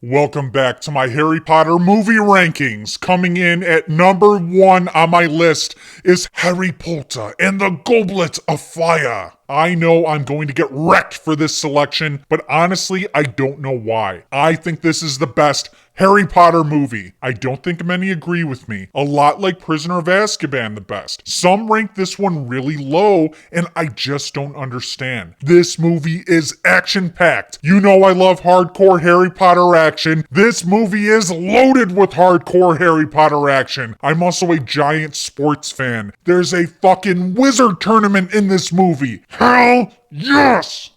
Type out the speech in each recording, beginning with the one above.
Welcome back to my Harry Potter movie rankings. Coming in at number 1 on my list is Harry Potter and the Goblet of Fire. I know I'm going to get wrecked for this selection, but honestly, I don't know why. I think this is the best Harry Potter movie. I don't think many agree with me. A lot like Prisoner of Azkaban the best. Some rank this one really low, and I just don't understand. This movie is action-packed. You know I love hardcore Harry Potter action. This movie is loaded with hardcore Harry Potter action. I'm also a giant sports fan. There's a fucking wizard tournament in this movie. Hell yes!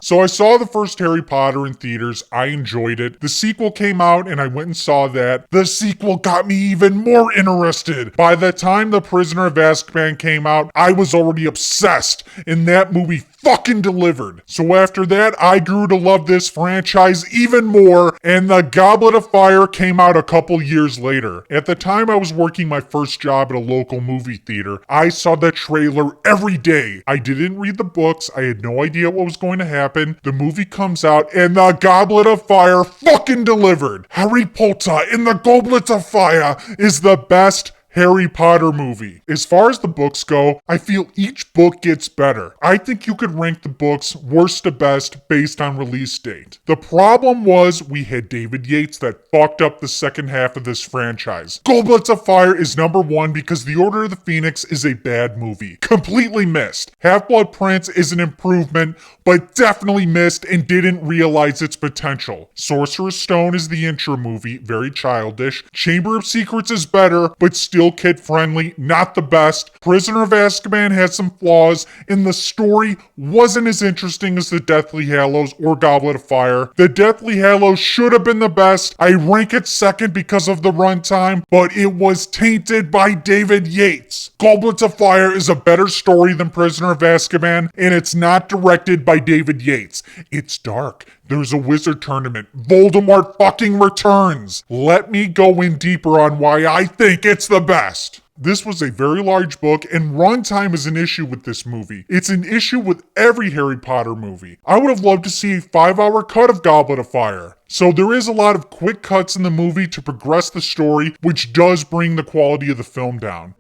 So I saw the first Harry Potter in theaters. I enjoyed it. The sequel came out and I went and saw that. The sequel got me even more interested. By the time The Prisoner of Azkaban came out, I was already obsessed, and that movie fucking delivered. So after that, I grew to love this franchise even more, and The Goblet of Fire came out a couple years later. At the time I was working my first job at a local movie theater, I saw the trailer every day. I didn't read the books. I had no idea what was going to happen. The movie comes out, and The Goblet of Fire fucking delivered. Harry Potter and the Goblet of Fire is the best Harry Potter movie. As far as the books go, I feel each book gets better. I think you could rank the books worst to best based on release date. The problem was we had David Yates that fucked up the second half of this franchise. Goblets of Fire is number 1 because The Order of the Phoenix is a bad movie. Completely missed. Half-Blood Prince is an improvement, but definitely missed and didn't realize its potential. Sorcerer's Stone is the intro movie, very childish. Chamber of Secrets is better, but still kid-friendly, not the best. Prisoner of Azkaban had some flaws, and the story wasn't as interesting as the Deathly Hallows or Goblet of Fire. The Deathly Hallows should have been the best. I rank it second because of the runtime, but it was tainted by David Yates. Goblet of Fire is a better story than Prisoner of Azkaban, and it's not directed by David Yates. It's dark. There's a wizard tournament. Voldemort fucking returns. Let me go in deeper on why I think it's the best. This was a very large book, and runtime is an issue with this movie. It's an issue with every Harry Potter movie. I would have loved to see a 5-hour cut of Goblet of Fire. So there is a lot of quick cuts in the movie to progress the story, which does bring the quality of the film down.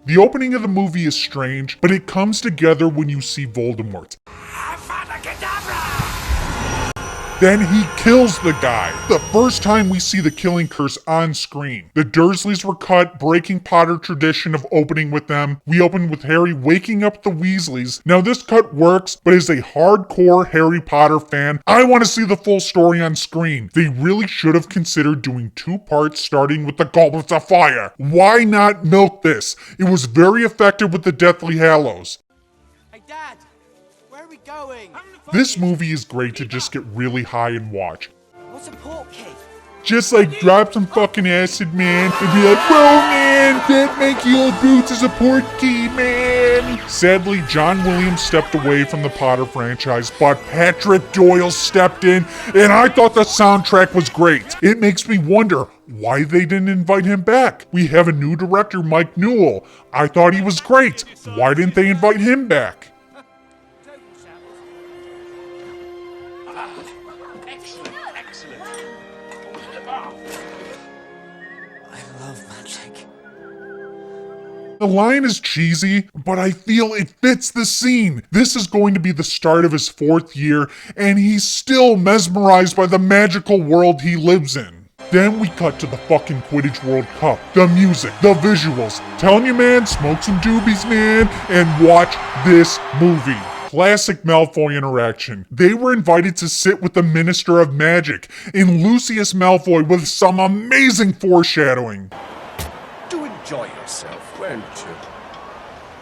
The opening of the movie is strange, but it comes together when you see Voldemort. Then he kills the guy. The first time we see the killing curse on screen. The Dursleys were cut, breaking Potter tradition of opening with them. We open with Harry waking up the Weasleys. Now this cut works, but as a hardcore Harry Potter fan, I want to see the full story on screen. They really should have considered doing 2 parts starting with the Goblets of Fire. Why not milk this? It was very effective with the Deathly Hallows. Hey Dad, where are we going? This movie is great to just get really high and watch. What's a port key? Just like drop some fucking acid, man, and be like, bro, man, that manky old boots is a port key, man. Sadly, John Williams stepped away from the Potter franchise, but Patrick Doyle stepped in, and I thought the soundtrack was great. It makes me wonder why they didn't invite him back. We have a new director, Mike Newell. I thought he was great. Why didn't they invite him back? The line is cheesy, but I feel it fits the scene. This is going to be the start of his 4th year, and he's still mesmerized by the magical world he lives in. Then we cut to the fucking Quidditch World Cup. The music, the visuals. Telling you, man, smoke some doobies, man, and watch this movie. Classic Malfoy interaction. They were invited to sit with the Minister of Magic and Lucius Malfoy with some amazing foreshadowing. Do enjoy yourself, won't you?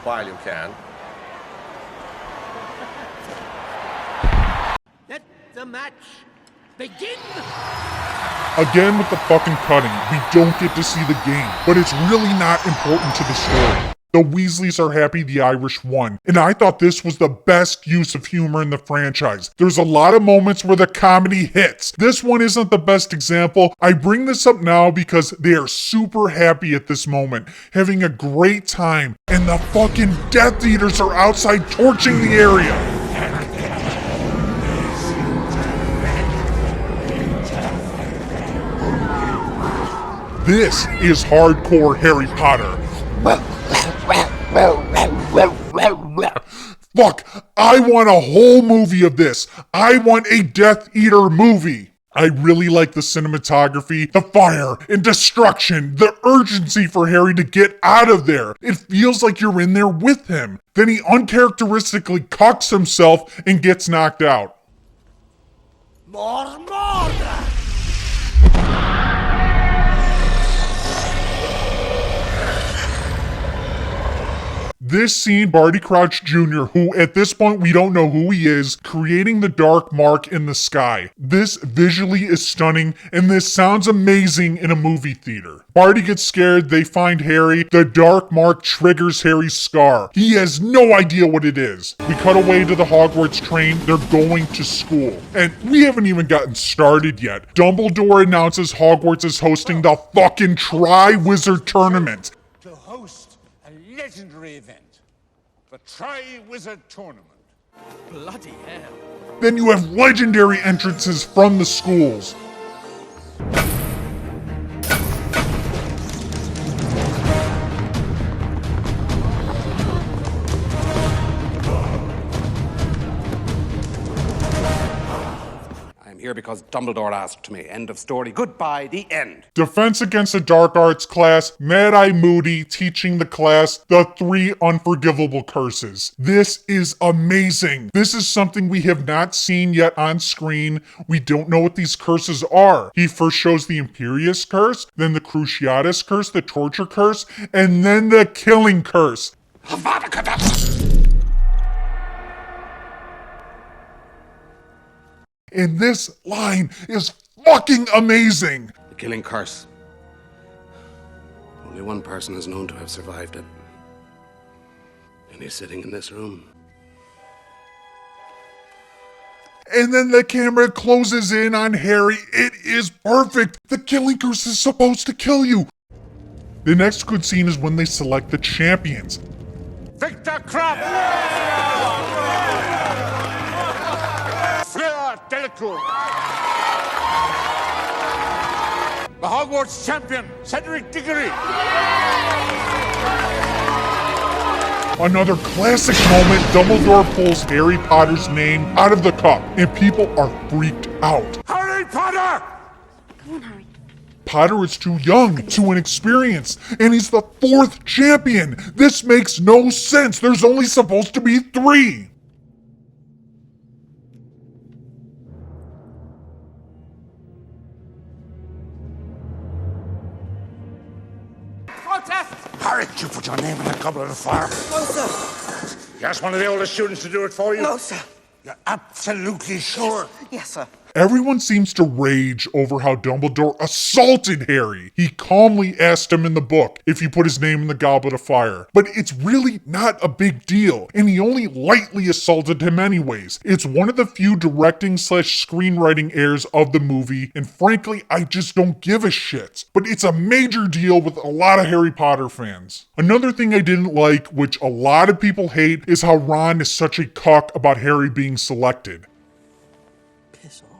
While you can. Let the match begin! Again with the fucking cutting, we don't get to see the game, but it's really not important to the story. The Weasleys are happy the Irish won, and I thought this was the best use of humor in the franchise. There's a lot of moments where the comedy hits. This one isn't the best example. I bring this up now because they are super happy at this moment, having a great time, and the fucking Death Eaters are outside torching the area. This is hardcore Harry Potter. Fuck, I want a whole movie of this. I want a Death Eater movie. I really like the cinematography, the fire and destruction, the urgency for Harry to get out of there. It feels like you're in there with him. Then he uncharacteristically cocks himself and gets knocked out. More murder! This scene, Barty Crouch Jr., who at this point we don't know who he is, creating the dark mark in the sky. This visually is stunning, and this sounds amazing in a movie theater. Barty gets scared, they find Harry, the dark mark triggers Harry's scar. He has no idea what it is. We cut away to the Hogwarts train, they're going to school. And we haven't even gotten started yet. Dumbledore announces Hogwarts is hosting the fucking Tri-Wizard Tournament. To host a legendary event, the Tri-Wizard Tournament. Bloody hell. Then you have legendary entrances from the schools. Here because Dumbledore asked me. End of story. Goodbye, the end. Defense against the dark arts class, Mad-Eye Moody teaching the class the 3 unforgivable curses. This is amazing. This is something we have not seen yet on screen. We don't know what these curses are. He first shows the Imperious curse, then the Cruciatus curse, the torture curse, and then the killing curse. Avada Kedavra! And this line is fucking amazing. The killing curse. Only one person is known to have survived it. And he's sitting in this room. And then the camera closes in on Harry. It is perfect. The killing curse is supposed to kill you. The next good scene is when they select the champions. Victor Crumb! Fleur Delacour! The Hogwarts champion, Cedric Diggory! Another classic moment, Dumbledore pulls Harry Potter's name out of the cup, and people are freaked out. Harry Potter! Come on, Harry. Potter is too young, too inexperienced, and he's the 4th champion. This makes no sense. There's only supposed to be 3. Protest! Harry, did you put your name in the goblet of fire? No, sir. You asked one of the older students to do it for you? No, sir. You're absolutely sure? Yes, sir. Everyone seems to rage over how Dumbledore assaulted Harry. He calmly asked him in the book if he put his name in the Goblet of Fire. But it's really not a big deal, and he only lightly assaulted him anyways. It's one of the few directing/screenwriting errors of the movie, and frankly, I just don't give a shit. But it's a major deal with a lot of Harry Potter fans. Another thing I didn't like, which a lot of people hate, is how Ron is such a cuck about Harry being selected. Piss off.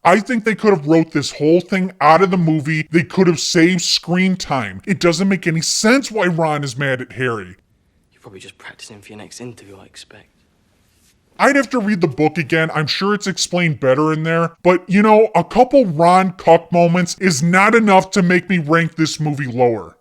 I think they could have wrote this whole thing out of the movie. They could have saved screen time. It doesn't make any sense why Ron is mad at Harry. You're probably just practicing for your next interview, I expect. I'd have to read the book again. I'm sure it's explained better in there. But, you know, a couple Ron cuck moments is not enough to make me rank this movie lower.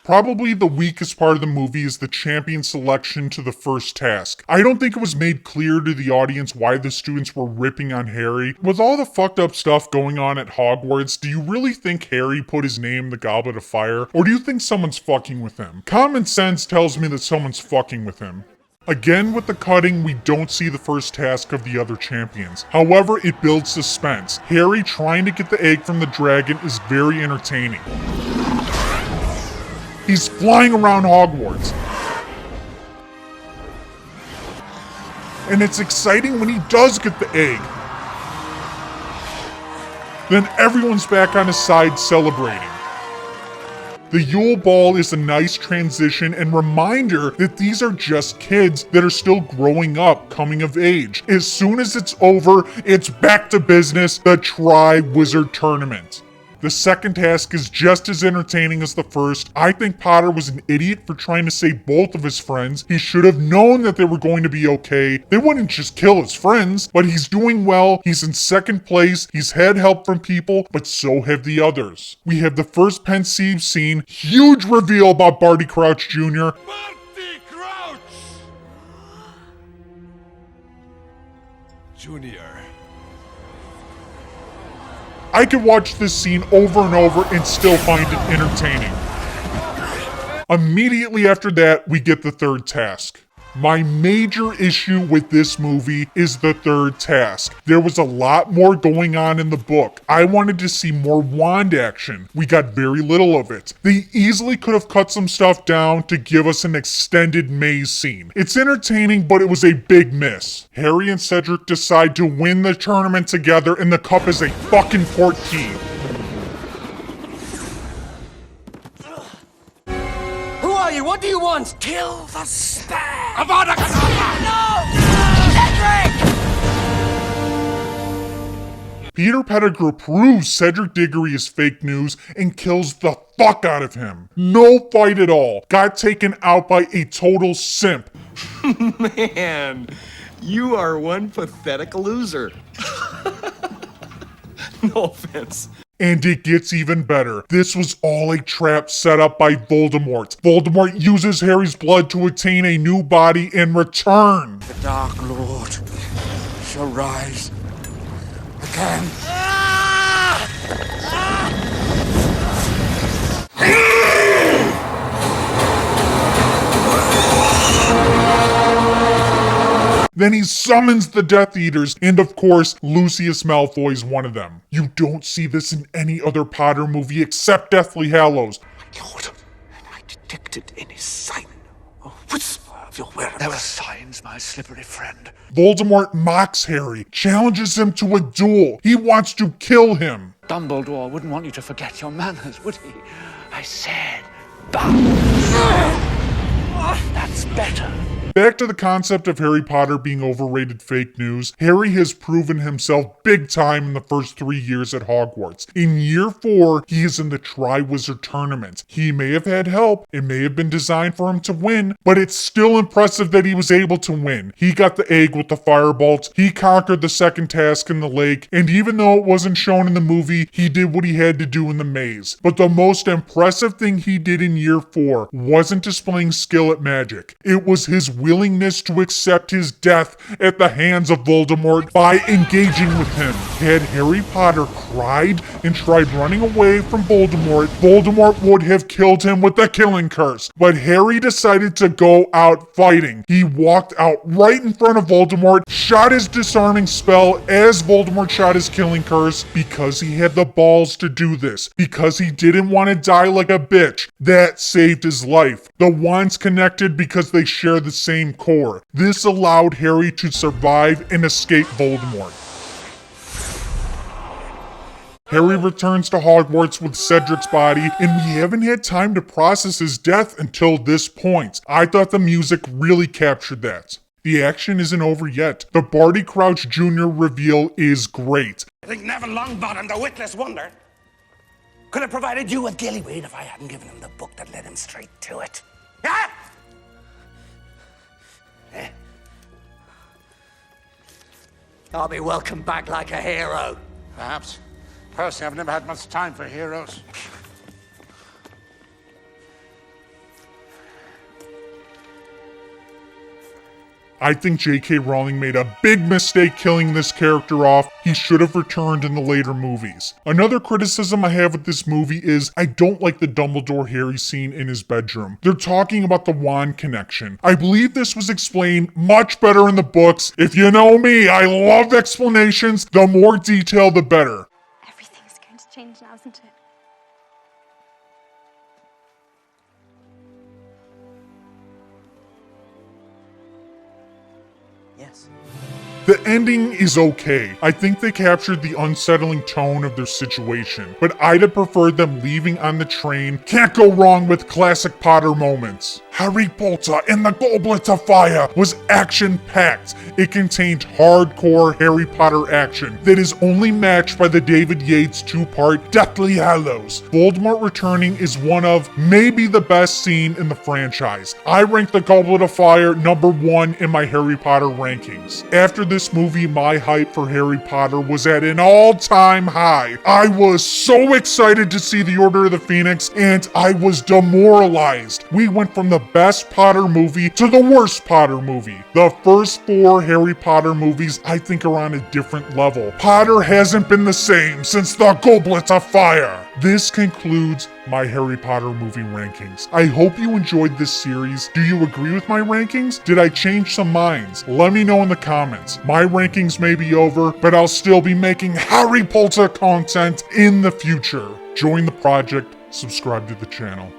Probably the weakest part of the movie is the champion selection to the first task. I don't think it was made clear to the audience why the students were ripping on Harry. With all the fucked up stuff going on at Hogwarts, do you really think Harry put his name in the Goblet of Fire? Or do you think someone's fucking with him? Common sense tells me that someone's fucking with him. Again, with the cutting, we don't see the first task of the other champions. However, it builds suspense. Harry trying to get the egg from the dragon is very entertaining. He's flying around Hogwarts. And it's exciting when he does get the egg. Then everyone's back on his side celebrating. The Yule Ball is a nice transition and reminder that these are just kids that are still growing up, coming of age. As soon as it's over, it's back to business, the Tri-Wizard Tournament. The second task is just as entertaining as the first. I think Potter was an idiot for trying to save both of his friends. He should have known that they were going to be okay. They wouldn't just kill his friends, but he's doing well. He's in second place. He's had help from people, but so have the others. We have the first Pensieve scene. Huge reveal about Barty Crouch Jr. Barty Crouch! Junior. I could watch this scene over and over and still find it entertaining. Immediately after that, we get the third task. My major issue with this movie is the third task. There was a lot more going on in the book. I wanted to see more wand action. We got very little of it. They easily could have cut some stuff down to give us an extended maze scene. It's entertaining, but it was a big miss. Harry and Cedric decide to win the tournament together, and the cup is a fucking port key. Who are you? What do you want? Kill the stag! Avada Kedavra! No! Cedric! Peter Pettigrew proves Cedric Diggory is fake news and kills the fuck out of him. No fight at all. Got taken out by a total simp. Man, you are one pathetic loser. No offense. And it gets even better. This was all a trap set up by Voldemort. Voldemort uses Harry's blood to attain a new body and return. The Dark Lord shall rise again. Then he summons the Death Eaters, and of course, Lucius Malfoy is one of them. You don't see this in any other Potter movie except Deathly Hallows. Lord, and I detected in his sign a whisper of your whereabouts. There were signs, my slippery friend. Voldemort mocks Harry, challenges him to a duel. He wants to kill him. Dumbledore wouldn't want you to forget your manners, would he? I said, bow. That's better. Back to the concept of Harry Potter being overrated fake news, Harry has proven himself big time in the first 3 years at Hogwarts. In year 4, he is in the Tri-Wizard Tournament. He may have had help, it may have been designed for him to win, but it's still impressive that he was able to win. He got the egg with the firebolt, he conquered the second task in the lake, and even though it wasn't shown in the movie, he did what he had to do in the maze. But the most impressive thing he did in year 4 wasn't displaying skill at magic. It was his willingness to accept his death at the hands of Voldemort by engaging with him. Had Harry Potter cried and tried running away from Voldemort, Voldemort would have killed him with the killing curse. But Harry decided to go out fighting. He walked out right in front of Voldemort, shot his disarming spell as Voldemort shot his killing curse because he had the balls to do this, because he didn't want to die like a bitch. That saved his life. The wands connected because they share the same core. This allowed Harry to survive and escape Voldemort. Harry returns to Hogwarts with Cedric's body, and we haven't had time to process his death until this point. I thought the music really captured that. The action isn't over yet. The Barty Crouch Jr. reveal is great. I think Neville Longbottom, the witless wonder, could have provided you with Gillyweed if I hadn't given him the book that led him straight to it. Ah! I'll be welcomed back like a hero. Perhaps. Personally, I've never had much time for heroes. I think J.K. Rowling made a big mistake killing this character off. He should have returned in the later movies. Another criticism I have with this movie is I don't like the Dumbledore-Harry scene in his bedroom. They're talking about the wand connection. I believe this was explained much better in the books. If you know me, I love explanations. The more detail, the better. Everything is going to change now, isn't it? Yes. The ending is okay. I think they captured the unsettling tone of their situation, but I'd have preferred them leaving on the train. Can't go wrong with classic Potter moments. Harry Potter and the Goblet of Fire was action-packed. It contained hardcore Harry Potter action that is only matched by the David Yates two-part Deathly Hallows. Voldemort returning is one of maybe the best scene in the franchise. I rank the Goblet of Fire #1 in my Harry Potter rankings. After this movie, my hype for Harry Potter was at an all-time high. I was so excited to see the Order of the Phoenix, and I was demoralized. We went from the best Potter movie to the worst Potter movie. The first 4 Harry Potter movies I think are on a different level. Potter hasn't been the same since the Goblet of Fire. This concludes my Harry Potter movie rankings. I hope you enjoyed this series. Do you agree with my rankings? Did I change some minds? Let me know in the comments. My rankings may be over, but I'll still be making Harry Potter content in the future. Join the project, subscribe to the channel.